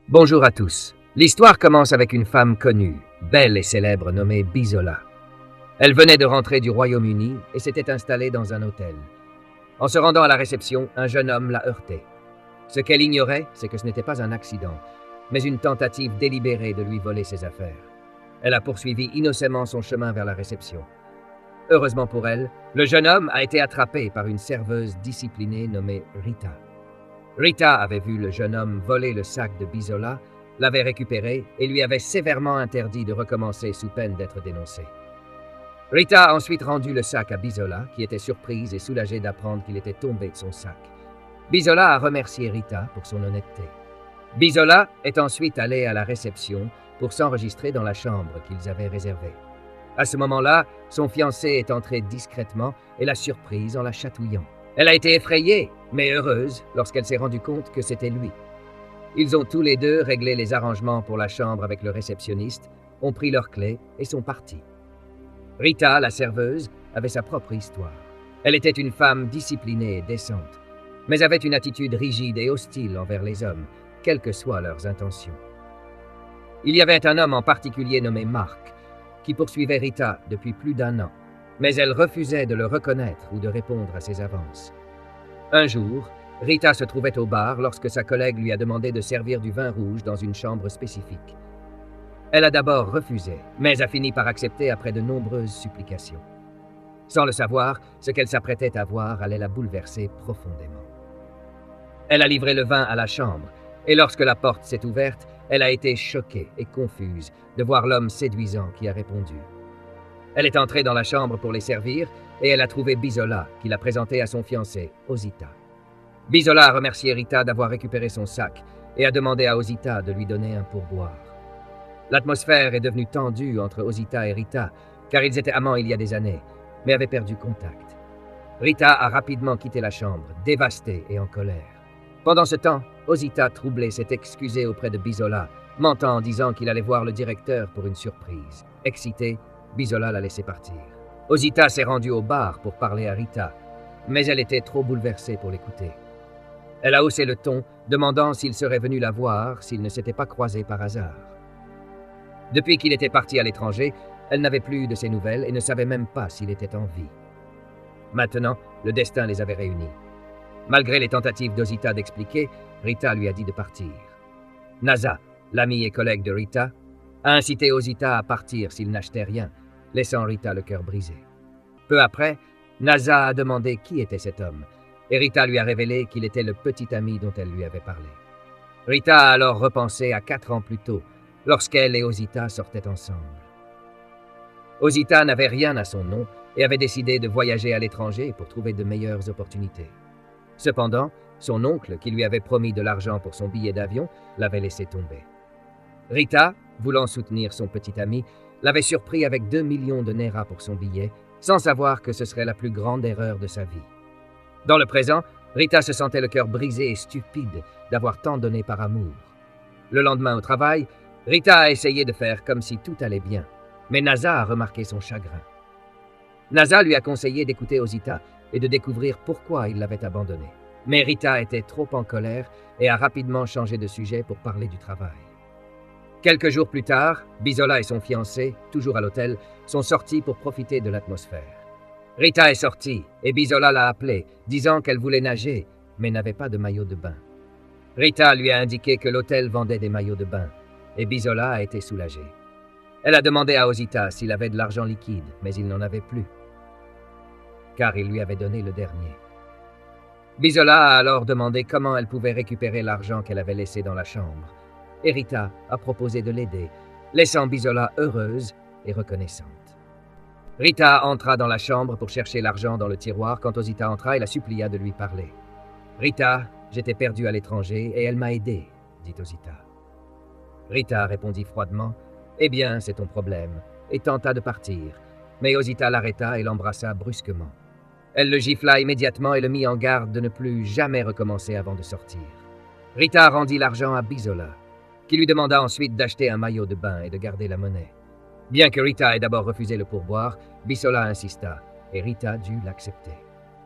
Bonjour à tous. L'histoire commence avec une femme connue, belle et célèbre nommée Bisola. Elle venait de rentrer du Royaume-Uni et s'était installée dans un hôtel. En se rendant à la réception, un jeune homme l'a heurtée. Ce qu'elle ignorait, c'est que ce n'était pas un accident, mais une tentative délibérée de lui voler ses affaires. Elle a poursuivi innocemment son chemin vers la réception. Heureusement pour elle, le jeune homme a été attrapé par une serveuse disciplinée nommée Rita. Rita avait vu le jeune homme voler le sac de Bisola, l'avait récupéré et lui avait sévèrement interdit de recommencer sous peine d'être dénoncée. Rita a ensuite rendu le sac à Bisola, qui était surprise et soulagée d'apprendre qu'il était tombé de son sac. Bisola a remercié Rita pour son honnêteté. Bisola est ensuite allé à la réception pour s'enregistrer dans la chambre qu'ils avaient réservée. À ce moment-là, son fiancé est entré discrètement et l'a surprise en la chatouillant. Elle a été effrayée, mais heureuse lorsqu'elle s'est rendue compte que c'était lui. Ils ont tous les deux réglé les arrangements pour la chambre avec le réceptionniste, ont pris leurs clés et sont partis. Rita, la serveuse, avait sa propre histoire. Elle était une femme disciplinée et décente, mais avait une attitude rigide et hostile envers les hommes, quelles que soient leurs intentions. Il y avait un homme en particulier nommé Mark, qui poursuivait Rita depuis plus d'1 an, mais elle refusait de le reconnaître ou de répondre à ses avances. Un jour, Rita se trouvait au bar lorsque sa collègue lui a demandé de servir du vin rouge dans une chambre spécifique. Elle a d'abord refusé, mais a fini par accepter après de nombreuses supplications. Sans le savoir, ce qu'elle s'apprêtait à voir allait la bouleverser profondément. Elle a livré le vin à la chambre, et lorsque la porte s'est ouverte, elle a été choquée et confuse de voir l'homme séduisant qui a répondu. Elle est entrée dans la chambre pour les servir et elle a trouvé Bisola, qui l'a présenté à son fiancé, Osita. Bisola a remercié Rita d'avoir récupéré son sac et a demandé à Osita de lui donner un pourboire. L'atmosphère est devenue tendue entre Osita et Rita, car ils étaient amants il y a des années, mais avaient perdu contact. Rita a rapidement quitté la chambre, dévastée et en colère. Pendant ce temps, Osita, troublé, s'est excusé auprès de Bisola, mentant en disant qu'il allait voir le directeur pour une surprise. Excité, Bisola l'a laissé partir. Osita s'est rendue au bar pour parler à Rita, mais elle était trop bouleversée pour l'écouter. Elle a haussé le ton, demandant s'il serait venu la voir s'ils ne s'étaient pas croisés par hasard. Depuis qu'il était parti à l'étranger, elle n'avait plus eu de ses nouvelles et ne savait même pas s'il était en vie. Maintenant, le destin les avait réunis. Malgré les tentatives d'Osita d'expliquer, Rita lui a dit de partir. Nasa, l'ami et collègue de Rita, a incité Osita à partir s'il n'achetait rien, laissant Rita le cœur brisé. Peu après, Nasa a demandé qui était cet homme, et Rita lui a révélé qu'il était le petit ami dont elle lui avait parlé. Rita a alors repensé à 4 ans plus tôt, lorsqu'elle et Osita sortaient ensemble. Osita n'avait rien à son nom et avait décidé de voyager à l'étranger pour trouver de meilleures opportunités. Cependant, son oncle, qui lui avait promis de l'argent pour son billet d'avion, l'avait laissé tomber. Rita, voulant soutenir son petit ami, l'avait surpris avec 2 millions de Naira pour son billet, sans savoir que ce serait la plus grande erreur de sa vie. Dans le présent, Rita se sentait le cœur brisé et stupide d'avoir tant donné par amour. Le lendemain au travail, Rita a essayé de faire comme si tout allait bien, mais Nasa a remarqué son chagrin. Nasa lui a conseillé d'écouter Osita et de découvrir pourquoi il l'avait abandonnée. Mais Rita était trop en colère et a rapidement changé de sujet pour parler du travail. Quelques jours plus tard, Bisola et son fiancé, toujours à l'hôtel, sont sortis pour profiter de l'atmosphère. Rita est sortie et Bisola l'a appelée, disant qu'elle voulait nager, mais n'avait pas de maillot de bain. Rita lui a indiqué que l'hôtel vendait des maillots de bain, et Bisola a été soulagée. Elle a demandé à Osita s'il avait de l'argent liquide, mais il n'en avait plus, car il lui avait donné le dernier. Bisola a alors demandé comment elle pouvait récupérer l'argent qu'elle avait laissé dans la chambre, et Rita a proposé de l'aider, laissant Bisola heureuse et reconnaissante. Rita entra dans la chambre pour chercher l'argent dans le tiroir quand Osita entra et la supplia de lui parler. « Rita, j'étais perdue à l'étranger et elle m'a aidée, » dit Osita. Rita répondit froidement « Eh bien, c'est ton problème » et tenta de partir, mais Osita l'arrêta et l'embrassa brusquement. Elle le gifla immédiatement et le mit en garde de ne plus jamais recommencer avant de sortir. Rita rendit l'argent à Bisola, qui lui demanda ensuite d'acheter un maillot de bain et de garder la monnaie. Bien que Rita ait d'abord refusé le pourboire, Bisola insista, et Rita dut l'accepter.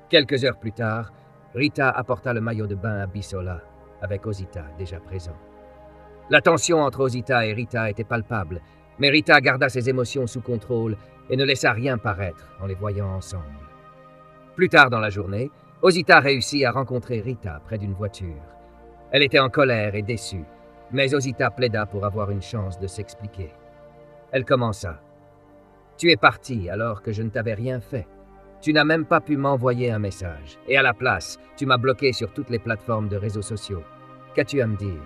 Quelques heures plus tard, Rita apporta le maillot de bain à Bisola, avec Osita déjà présent. La tension entre Osita et Rita était palpable, mais Rita garda ses émotions sous contrôle et ne laissa rien paraître en les voyant ensemble. Plus tard dans la journée, Osita réussit à rencontrer Rita près d'une voiture. Elle était en colère et déçue, mais Osita plaida pour avoir une chance de s'expliquer. Elle commença. « Tu es parti alors que je ne t'avais rien fait. Tu n'as même pas pu m'envoyer un message. Et à la place, tu m'as bloqué sur toutes les plateformes de réseaux sociaux. Qu'as-tu à me dire ?»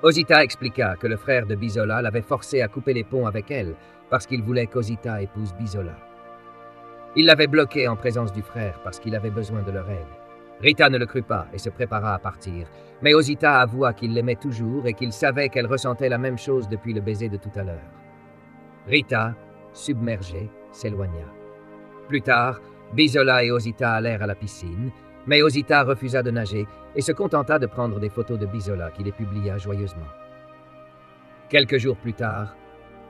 Osita expliqua que le frère de Bisola l'avait forcé à couper les ponts avec elle parce qu'il voulait qu'Osita épouse Bisola. Il l'avait bloqué en présence du frère parce qu'il avait besoin de leur aide. Rita ne le crut pas et se prépara à partir, mais Osita avoua qu'il l'aimait toujours et qu'il savait qu'elle ressentait la même chose depuis le baiser de tout à l'heure. Rita, submergée, s'éloigna. Plus tard, Bisola et Osita allèrent à la piscine, mais Osita refusa de nager et se contenta de prendre des photos de Bisola qui les publia joyeusement. Quelques jours plus tard,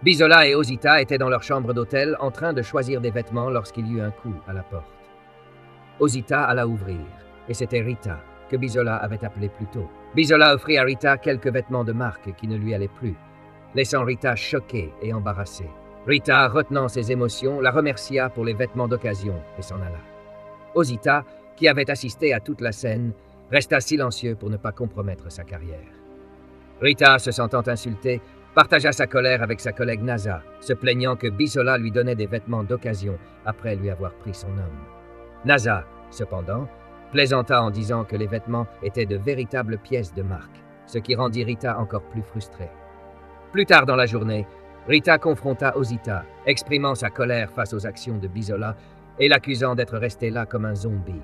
Bisola et Osita étaient dans leur chambre d'hôtel en train de choisir des vêtements lorsqu'il y eut un coup à la porte. Osita alla ouvrir, et c'était Rita, que Bisola avait appelée plus tôt. Bisola offrit à Rita quelques vêtements de marque qui ne lui allaient plus, laissant Rita choquée et embarrassée. Rita, retenant ses émotions, la remercia pour les vêtements d'occasion et s'en alla. Osita, qui avait assisté à toute la scène, resta silencieux pour ne pas compromettre sa carrière. Rita, se sentant insultée, partagea sa colère avec sa collègue Nasa, se plaignant que Bisola lui donnait des vêtements d'occasion après lui avoir pris son homme. Nasa, cependant, plaisanta en disant que les vêtements étaient de véritables pièces de marque, ce qui rendit Rita encore plus frustrée. Plus tard dans la journée, Rita confronta Osita, exprimant sa colère face aux actions de Bisola et l'accusant d'être resté là comme un zombie.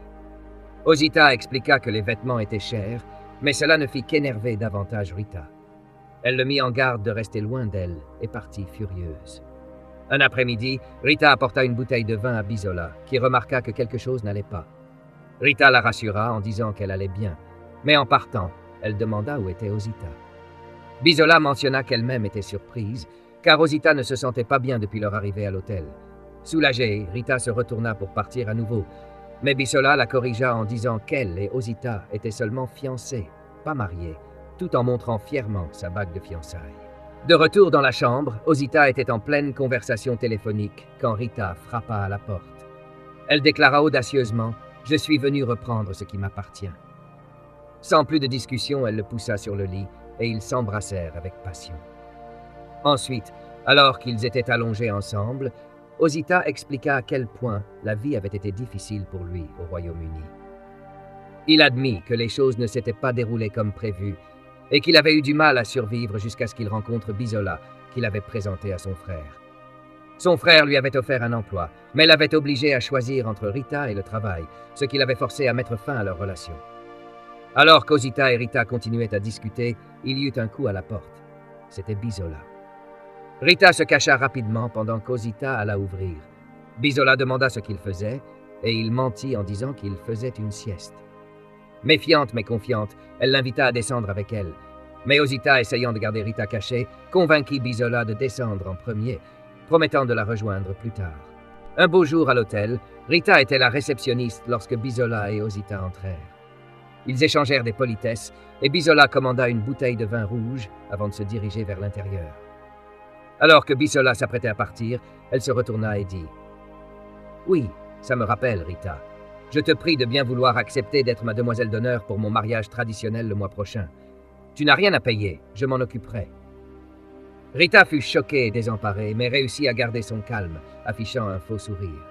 Osita expliqua que les vêtements étaient chers, mais cela ne fit qu'énerver davantage Rita. Elle le mit en garde de rester loin d'elle et partit furieuse. Un après-midi, Rita apporta une bouteille de vin à Bisola, qui remarqua que quelque chose n'allait pas. Rita la rassura en disant qu'elle allait bien, mais en partant, elle demanda où était Osita. Bisola mentionna qu'elle-même était surprise, car Osita ne se sentait pas bien depuis leur arrivée à l'hôtel. Soulagée, Rita se retourna pour partir à nouveau, mais Bisola la corrigea en disant qu'elle et Osita étaient seulement fiancés, pas mariés, tout en montrant fièrement sa bague de fiançailles. De retour dans la chambre, Osita était en pleine conversation téléphonique quand Rita frappa à la porte. Elle déclara audacieusement « Je suis venue reprendre ce qui m'appartient ». Sans plus de discussion, elle le poussa sur le lit et ils s'embrassèrent avec passion. Ensuite, alors qu'ils étaient allongés ensemble, Osita expliqua à quel point la vie avait été difficile pour lui au Royaume-Uni. Il admit que les choses ne s'étaient pas déroulées comme prévu et qu'il avait eu du mal à survivre jusqu'à ce qu'il rencontre Bisola, qu'il avait présenté à son frère. Son frère lui avait offert un emploi, mais l'avait obligé à choisir entre Rita et le travail, ce qui l'avait forcé à mettre fin à leur relation. Alors qu'Osita et Rita continuaient à discuter, il y eut un coup à la porte. C'était Bisola. Rita se cacha rapidement pendant qu'Osita alla ouvrir. Bisola demanda ce qu'il faisait, et il mentit en disant qu'il faisait une sieste. Méfiante mais confiante, elle l'invita à descendre avec elle. Mais Osita, essayant de garder Rita cachée, convainquit Bisola de descendre en premier, promettant de la rejoindre plus tard. Un beau jour à l'hôtel, Rita était la réceptionniste lorsque Bisola et Osita entrèrent. Ils échangèrent des politesses, et Bisola commanda une bouteille de vin rouge avant de se diriger vers l'intérieur. Alors que Bisola s'apprêtait à partir, elle se retourna et dit « Oui, ça me rappelle, Rita. Je te prie de bien vouloir accepter d'être ma demoiselle d'honneur pour mon mariage traditionnel le mois prochain. Tu n'as rien à payer, je m'en occuperai. » Rita fut choquée et désemparée, mais réussit à garder son calme, affichant un faux sourire.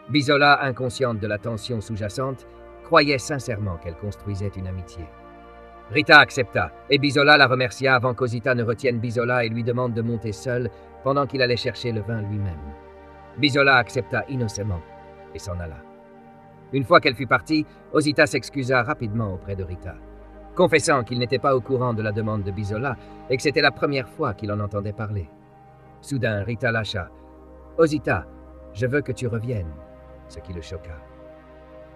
Bisola, inconsciente de la tension sous-jacente, croyait sincèrement qu'elle construisait une amitié. Rita accepta, et Bisola la remercia avant qu'Osita ne retienne Bisola et lui demande de monter seule pendant qu'il allait chercher le vin lui-même. Bisola accepta innocemment et s'en alla. Une fois qu'elle fut partie, Osita s'excusa rapidement auprès de Rita, confessant qu'il n'était pas au courant de la demande de Bisola et que c'était la première fois qu'il en entendait parler. Soudain, Rita lâcha « Osita, je veux que tu reviennes », ce qui le choqua.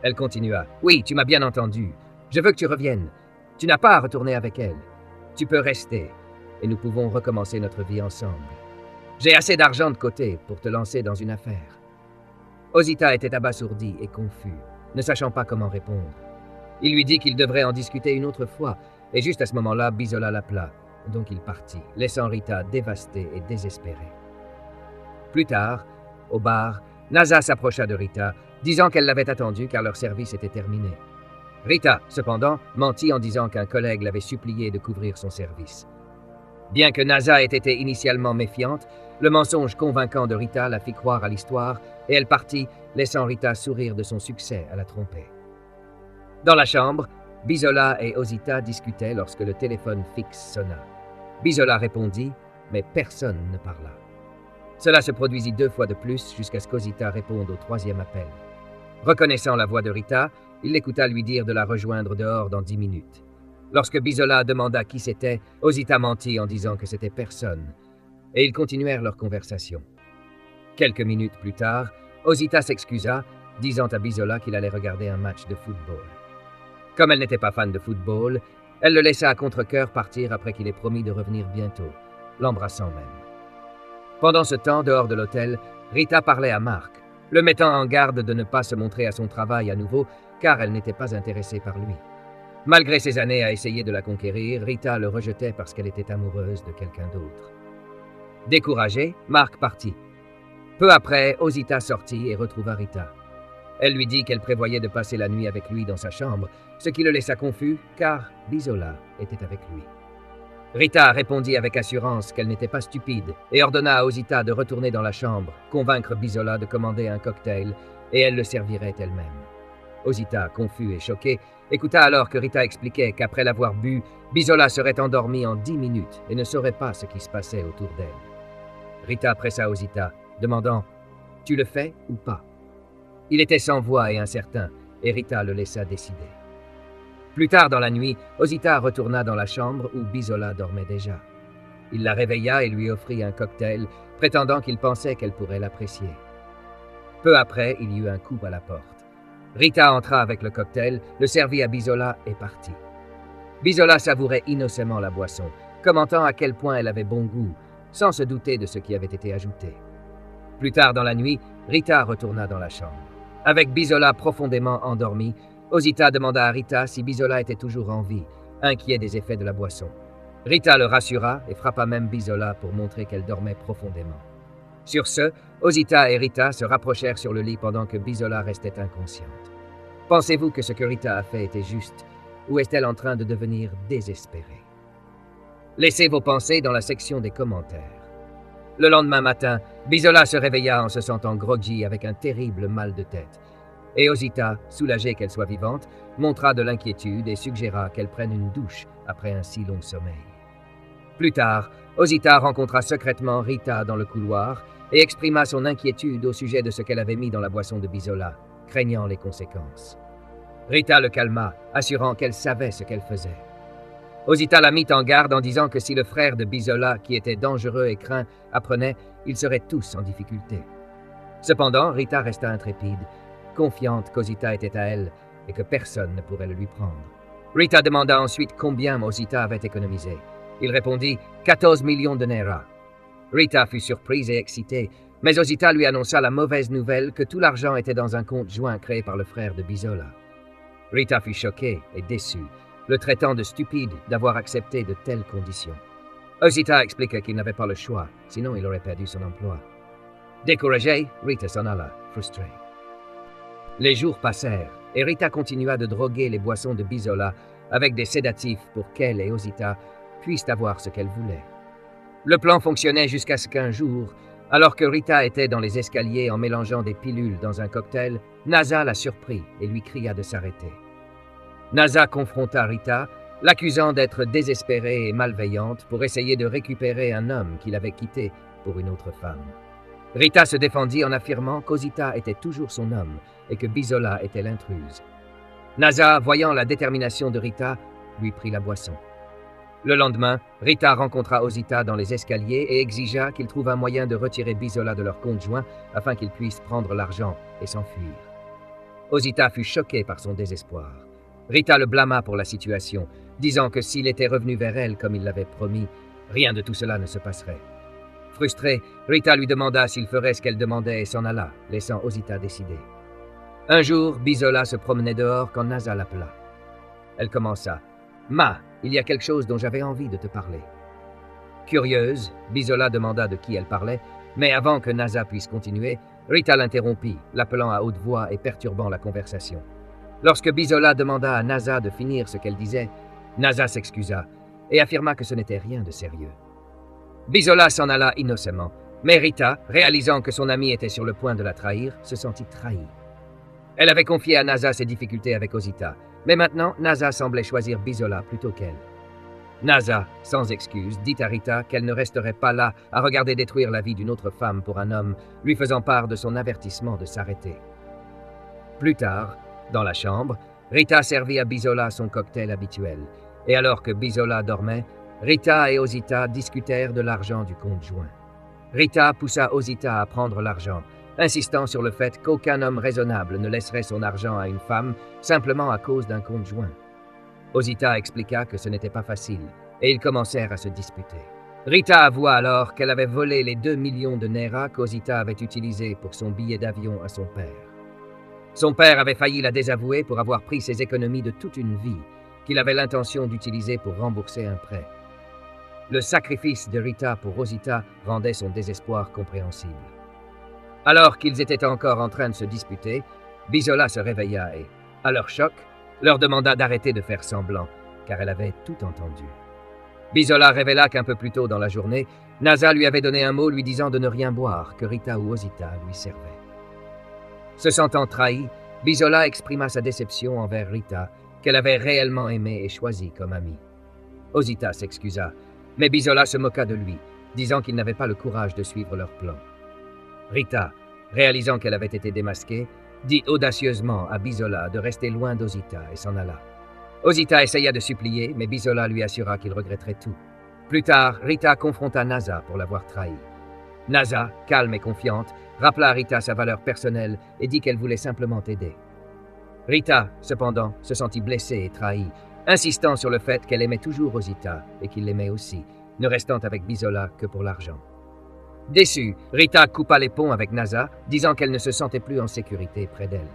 Elle continua « Oui, tu m'as bien entendu. Je veux que tu reviennes. Tu n'as pas à retourner avec elle. Tu peux rester, et nous pouvons recommencer notre vie ensemble. J'ai assez d'argent de côté pour te lancer dans une affaire. » Osita était abasourdi et confus, ne sachant pas comment répondre. Il lui dit qu'il devrait en discuter une autre fois, et juste à ce moment-là, Bisola l'appela. donc il partit, laissant Rita dévastée et désespérée. Plus tard, au bar, Naza s'approcha de Rita, disant qu'elle l'avait attendue car leur service était terminé. Rita, cependant, mentit en disant qu'un collègue l'avait supplié de couvrir son service. Bien que Naza ait été initialement méfiante, le mensonge convaincant de Rita la fit croire à l'histoire et elle partit, laissant Rita sourire de son succès à la tromper. Dans la chambre, Bisola et Osita discutaient lorsque le téléphone fixe sonna. Bisola répondit, mais personne ne parla. Cela se produisit 2 fois de plus jusqu'à ce qu'Osita réponde au 3e appel. Reconnaissant la voix de Rita, il l'écouta lui dire de la rejoindre dehors dans 10 minutes. Lorsque Bisola demanda qui c'était, Osita mentit en disant que c'était personne, et ils continuèrent leur conversation. Quelques minutes plus tard, Osita s'excusa, disant à Bisola qu'il allait regarder un match de football. Comme elle n'était pas fan de football, elle le laissa à contre-cœur partir après qu'il ait promis de revenir bientôt, l'embrassant même. Pendant ce temps, dehors de l'hôtel, Rita parlait à Mark, le mettant en garde de ne pas se montrer à son travail à nouveau, car elle n'était pas intéressée par lui. Malgré ses années à essayer de la conquérir, Rita le rejetait parce qu'elle était amoureuse de quelqu'un d'autre. Découragée, Mark partit. Peu après, Osita sortit et retrouva Rita. Elle lui dit qu'elle prévoyait de passer la nuit avec lui dans sa chambre, ce qui le laissa confus, car Bisola était avec lui. Rita répondit avec assurance qu'elle n'était pas stupide et ordonna à Osita de retourner dans la chambre, convaincre Bisola de commander un cocktail, et elle le servirait elle-même. Osita, confus et choqué, écouta alors que Rita expliquait qu'après l'avoir bu, Bisola serait endormie en 10 minutes et ne saurait pas ce qui se passait autour d'elle. Rita pressa Osita, demandant « Tu le fais ou pas ?» Il était sans voix et incertain, et Rita le laissa décider. Plus tard dans la nuit, Osita retourna dans la chambre où Bisola dormait déjà. Il la réveilla et lui offrit un cocktail, prétendant qu'il pensait qu'elle pourrait l'apprécier. Peu après, il y eut un coup à la porte. Rita entra avec le cocktail, le servit à Bisola et partit. Bisola savourait innocemment la boisson, commentant à quel point elle avait bon goût, sans se douter de ce qui avait été ajouté. Plus tard dans la nuit, Rita retourna dans la chambre. Avec Bisola profondément endormi, Osita demanda à Rita si Bisola était toujours en vie, inquiet des effets de la boisson. Rita le rassura et frappa même Bisola pour montrer qu'elle dormait profondément. Sur ce, Osita et Rita se rapprochèrent sur le lit pendant que Bisola restait inconsciente. Pensez-vous que ce que Rita a fait était juste, ou est-elle en train de devenir désespérée? Laissez vos pensées dans la section des commentaires. Le lendemain matin, Bisola se réveilla en se sentant groggy avec un terrible mal de tête. Et Osita, soulagée qu'elle soit vivante, montra de l'inquiétude et suggéra qu'elle prenne une douche après un si long sommeil. Plus tard, Osita rencontra secrètement Rita dans le couloir et exprima son inquiétude au sujet de ce qu'elle avait mis dans la boisson de Bisola, craignant les conséquences. Rita le calma, assurant qu'elle savait ce qu'elle faisait. Osita la mit en garde en disant que si le frère de Bisola, qui était dangereux et craint, apprenait, ils seraient tous en difficulté. Cependant, Rita resta intrépide, confiante qu'Osita était à elle et que personne ne pourrait le lui prendre. Rita demanda ensuite combien Osita avait économisé. Il répondit 14 millions de Naira. Rita fut surprise et excitée, mais Osita lui annonça la mauvaise nouvelle que tout l'argent était dans un compte joint créé par le frère de Bisola. Rita fut choquée et déçue, le traitant de stupide d'avoir accepté de telles conditions. Osita expliqua qu'il n'avait pas le choix, sinon il aurait perdu son emploi. Découragée, Rita s'en alla, frustrée. Les jours passèrent, et Rita continua de droguer les boissons de Bisola avec des sédatifs pour qu'elle et Osita puissent avoir ce qu'elles voulaient. Le plan fonctionnait jusqu'à ce qu'un jour, alors que Rita était dans les escaliers en mélangeant des pilules dans un cocktail, Naza la surprit et lui cria de s'arrêter. Naza confronta Rita, l'accusant d'être désespérée et malveillante pour essayer de récupérer un homme qu'il avait quitté pour une autre femme. Rita se défendit en affirmant qu'Osita était toujours son homme et que Bisola était l'intruse. Naza, voyant la détermination de Rita, lui prit la boisson. Le lendemain, Rita rencontra Osita dans les escaliers et exigea qu'il trouve un moyen de retirer Bisola de leur compte joint afin qu'ils puissent prendre l'argent et s'enfuir. Osita fut choquée par son désespoir. Rita le blâma pour la situation, disant que s'il était revenu vers elle comme il l'avait promis, rien de tout cela ne se passerait. Frustrée, Rita lui demanda s'il ferait ce qu'elle demandait et s'en alla, laissant Osita décider. Un jour, Bisola se promenait dehors quand Naza l'appela. Elle commença. « Ma, il y a quelque chose dont j'avais envie de te parler. » Curieuse, Bisola demanda de qui elle parlait, mais avant que Naza puisse continuer, Rita l'interrompit, l'appelant à haute voix et perturbant la conversation. Lorsque Bisola demanda à Naza de finir ce qu'elle disait, Naza s'excusa et affirma que ce n'était rien de sérieux. Bisola s'en alla innocemment, mais Rita, réalisant que son amie était sur le point de la trahir, se sentit trahie. Elle avait confié à Naza ses difficultés avec Osita, mais maintenant Naza semblait choisir Bisola plutôt qu'elle. Naza, sans excuse, dit à Rita qu'elle ne resterait pas là à regarder détruire la vie d'une autre femme pour un homme, lui faisant part de son avertissement de s'arrêter. Plus tard, dans la chambre, Rita servit à Bisola son cocktail habituel, et alors que Bisola dormait, Rita et Osita discutèrent de l'argent du compte joint. Rita poussa Osita à prendre l'argent, insistant sur le fait qu'aucun homme raisonnable ne laisserait son argent à une femme simplement à cause d'un compte joint. Osita expliqua que ce n'était pas facile, et ils commencèrent à se disputer. Rita avoua alors qu'elle avait volé les 2 millions de Naira qu'Osita avait utilisés pour son billet d'avion à son père. Son père avait failli la désavouer pour avoir pris ses économies de toute une vie, qu'il avait l'intention d'utiliser pour rembourser un prêt. Le sacrifice de Rita pour Osita rendait son désespoir compréhensible. Alors qu'ils étaient encore en train de se disputer, Bisola se réveilla et, à leur choc, leur demanda d'arrêter de faire semblant, car elle avait tout entendu. Bisola révéla qu'un peu plus tôt dans la journée, Naza lui avait donné un mot lui disant de ne rien boire, que Rita ou Osita lui servaient. Se sentant trahie, Bisola exprima sa déception envers Rita, qu'elle avait réellement aimée et choisie comme amie. Osita s'excusa, mais Bisola se moqua de lui, disant qu'il n'avait pas le courage de suivre leur plan. Rita, réalisant qu'elle avait été démasquée, dit audacieusement à Bisola de rester loin d'Osita et s'en alla. Osita essaya de supplier, mais Bisola lui assura qu'il regretterait tout. Plus tard, Rita confronta Naza pour l'avoir trahi. Naza, calme et confiante, rappela à Rita sa valeur personnelle et dit qu'elle voulait simplement aider. Rita, cependant, se sentit blessée et trahie, insistant sur le fait qu'elle aimait toujours Osita et qu'il l'aimait aussi, ne restant avec Bisola que pour l'argent. Déçue, Rita coupa les ponts avec Naza, disant qu'elle ne se sentait plus en sécurité près d'elle.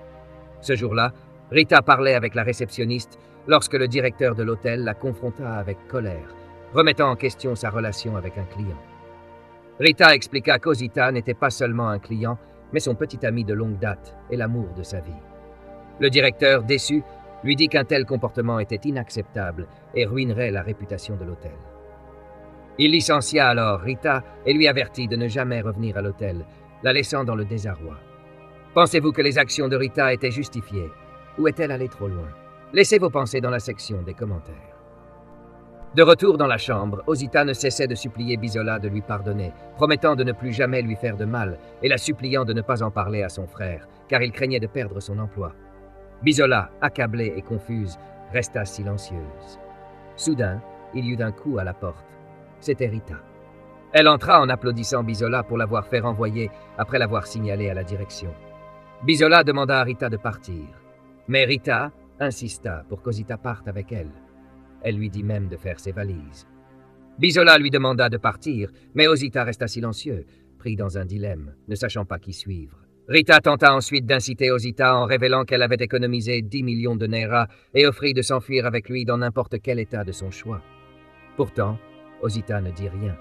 Ce jour-là, Rita parlait avec la réceptionniste lorsque le directeur de l'hôtel la confronta avec colère, remettant en question sa relation avec un client. Rita expliqua qu'Osita n'était pas seulement un client, mais son petit ami de longue date et l'amour de sa vie. Le directeur, déçu, lui dit qu'un tel comportement était inacceptable et ruinerait la réputation de l'hôtel. Il licencia alors Rita et lui avertit de ne jamais revenir à l'hôtel, la laissant dans le désarroi. Pensez-vous que les actions de Rita étaient justifiées, ou est-elle allée trop loin? Laissez vos pensées dans la section des commentaires. De retour dans la chambre, Osita ne cessait de supplier Bisola de lui pardonner, promettant de ne plus jamais lui faire de mal et la suppliant de ne pas en parler à son frère, car il craignait de perdre son emploi. Bisola, accablée et confuse, resta silencieuse. Soudain, il y eut un coup à la porte. C'était Rita. Elle entra en applaudissant Bisola pour l'avoir fait renvoyer après l'avoir signalé à la direction. Bisola demanda à Rita de partir, mais Rita insista pour qu'Osita parte avec elle. Elle lui dit même de faire ses valises. Bisola lui demanda de partir, mais Osita resta silencieux, pris dans un dilemme, ne sachant pas qui suivre. Rita tenta ensuite d'inciter Osita en révélant qu'elle avait économisé 10 millions de Naira et offrit de s'enfuir avec lui dans n'importe quel état de son choix. Pourtant, Osita ne dit rien.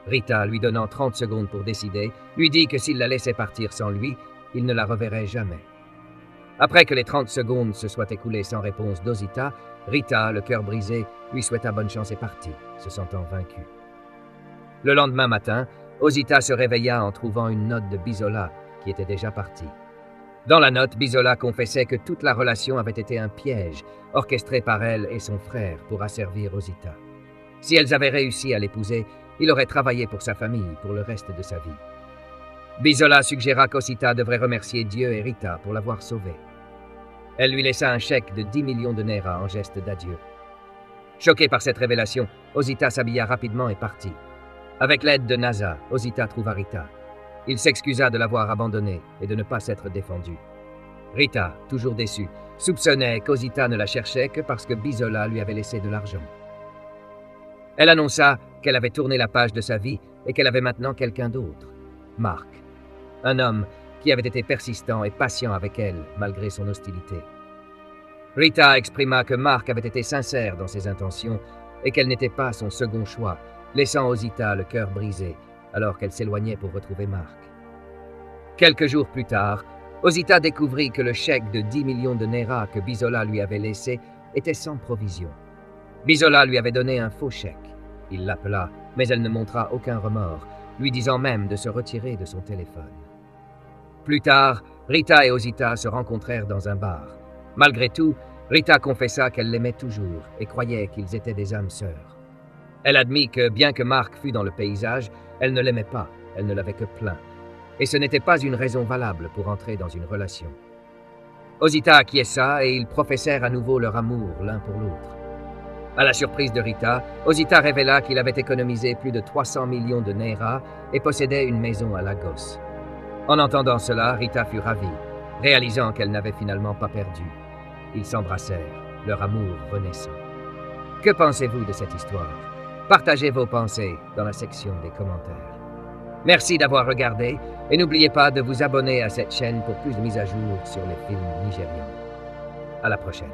Rita, lui donnant 30 secondes pour décider, lui dit que s'il la laissait partir sans lui, il ne la reverrait jamais. Après que les 30 secondes se soient écoulées sans réponse d'Osita, Rita, le cœur brisé, lui souhaita bonne chance et partit, se sentant vaincue. Le lendemain matin, Osita se réveilla en trouvant une note de Bisola, qui était déjà partie. Dans la note, Bisola confessait que toute la relation avait été un piège, orchestré par elle et son frère pour asservir Osita. Si elles avaient réussi à l'épouser, il aurait travaillé pour sa famille pour le reste de sa vie. Bisola suggéra qu'Osita devrait remercier Dieu et Rita pour l'avoir sauvée. Elle lui laissa un chèque de 10 millions de Naira en geste d'adieu. Choquée par cette révélation, Osita s'habilla rapidement et partit. Avec l'aide de Naza, Osita trouva Rita. Il s'excusa de l'avoir abandonnée et de ne pas s'être défendu. Rita, toujours déçue, soupçonnait qu'Osita ne la cherchait que parce que Bisola lui avait laissé de l'argent. Elle annonça qu'elle avait tourné la page de sa vie et qu'elle avait maintenant quelqu'un d'autre, Marc, un homme qui avait été persistant et patient avec elle malgré son hostilité. Rita exprima que Marc avait été sincère dans ses intentions et qu'elle n'était pas son second choix, laissant Osita le cœur brisé alors qu'elle s'éloignait pour retrouver Mark. Quelques jours plus tard, Osita découvrit que le chèque de 10 millions de Naira que Bisola lui avait laissé était sans provision. Bisola lui avait donné un faux chèque. Il l'appela, mais elle ne montra aucun remords, lui disant même de se retirer de son téléphone. Plus tard, Rita et Osita se rencontrèrent dans un bar. Malgré tout, Rita confessa qu'elle l'aimait toujours et croyait qu'ils étaient des âmes sœurs. Elle admit que, bien que Mark fût dans le paysage, elle ne l'aimait pas, elle ne l'avait que plaint. Et ce n'était pas une raison valable pour entrer dans une relation. Osita acquiesça et ils professèrent à nouveau leur amour l'un pour l'autre. À la surprise de Rita, Osita révéla qu'il avait économisé plus de 300 millions de Naira et possédait une maison à Lagos. En entendant cela, Rita fut ravie, réalisant qu'elle n'avait finalement pas perdu. Ils s'embrassèrent, leur amour renaissant. Que pensez-vous de cette histoire? Partagez vos pensées dans la section des commentaires. Merci d'avoir regardé et n'oubliez pas de vous abonner à cette chaîne pour plus de mises à jour sur les films nigérians. À la prochaine.